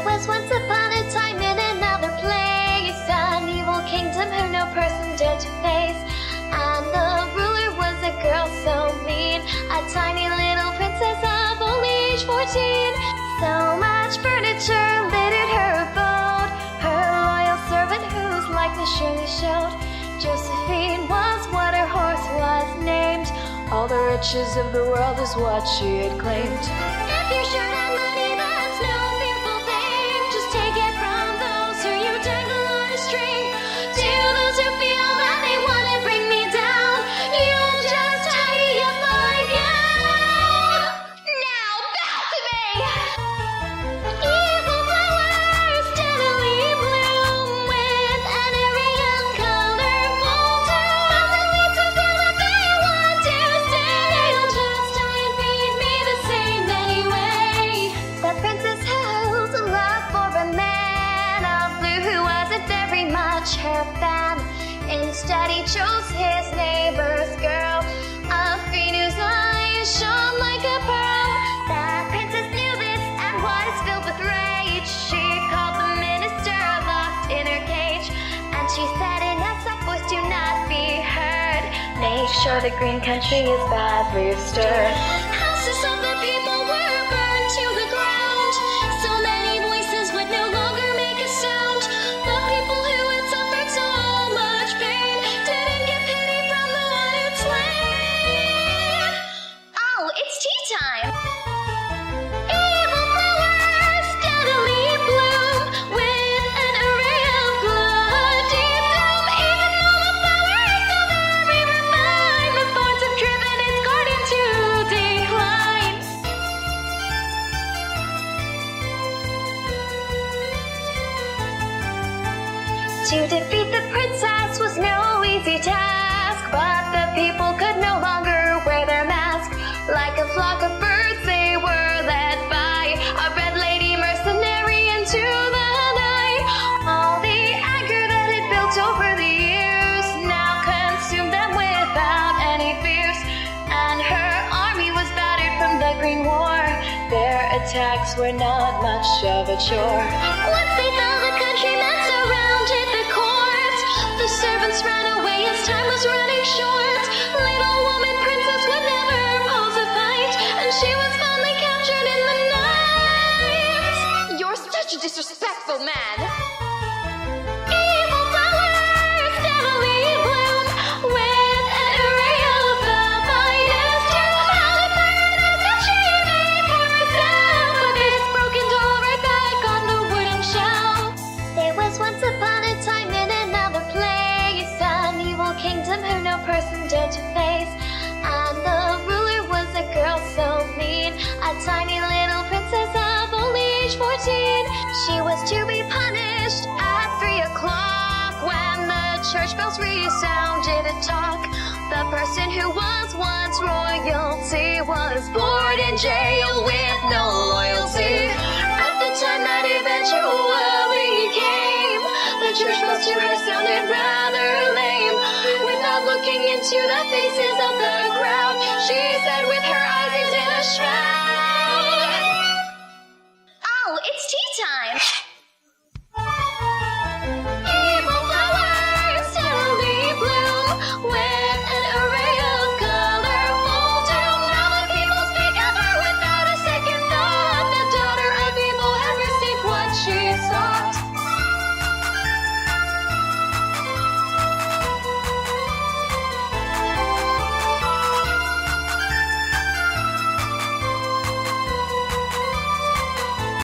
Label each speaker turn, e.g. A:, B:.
A: was once upon a time in another place, an evil kingdom who no person dared to face. And the ruler was a girl so mean, a tiny little princess of only age 14. So much furniture littered her abode, her loyal servant whose likeness surely showed. Josephine was what her horse was named. All the riches of the world is what she had claimed. If you're short on money, that's no fearful thing. Just take it from those who you dangle on a string. To those who feel that they want to bring me down, you'll just tidy up my gown. Now back to me! Evil flowers steadily bloom with an airy and colorful tune. But the leaves will feel that they want to stay. They'll just try and feed me the same anyway. The princess held a love for a man of blue who wasn't very much her fan. Instead he chose his neighbor's girl, a fiend whose eyes shone like a pearl. That princess knew this and was filled with rage. She called the minister locked in her cage, and she said in a soft voice, do not be heard. Make sure the green country is badly stirred. Houses of the people were burned to the ground. So many voices would no longer make a sound. The people who had suffered so much pain didn't get pity from the one who'd slain. Oh, it's tea time! Evil flowers steadily bloom with an array of bloody doom. Even though the flower is so very refined, the thorns have driven its garden to decline. To defeat the princess was no easy task, but the people could no longer wear their mask. Like a flock of birds they were led by a red lady mercenary into the night. All the anger that had built over the years now consumed them without any fears, and her army was battered from the Green War. Their attacks were not much of a chore. Once they fell, the countrymen surrounded the court. The servants ran away as time was running short. Little woman princess would never pose a fight, and she was finally captured in the night. You're such a disrespectful man. Evil flowers steadily bloom with an array of the finest gems. How the paradise that she made for herself, with its broken doll right back on the wooden shelf. There was once upon a time in another place, an evil kingdom who no person dared to face. And the ruler was a girl so mean, a tiny little princess of only age 14. She was to be punished at 3 o'clock when the church bells resounded a talk. The person who was once royalty was bored in jail with no loyalty. At the time that eventually came, the church bells to her sounded rather lame. Without looking into the faces of the crowd, she said with her eyes,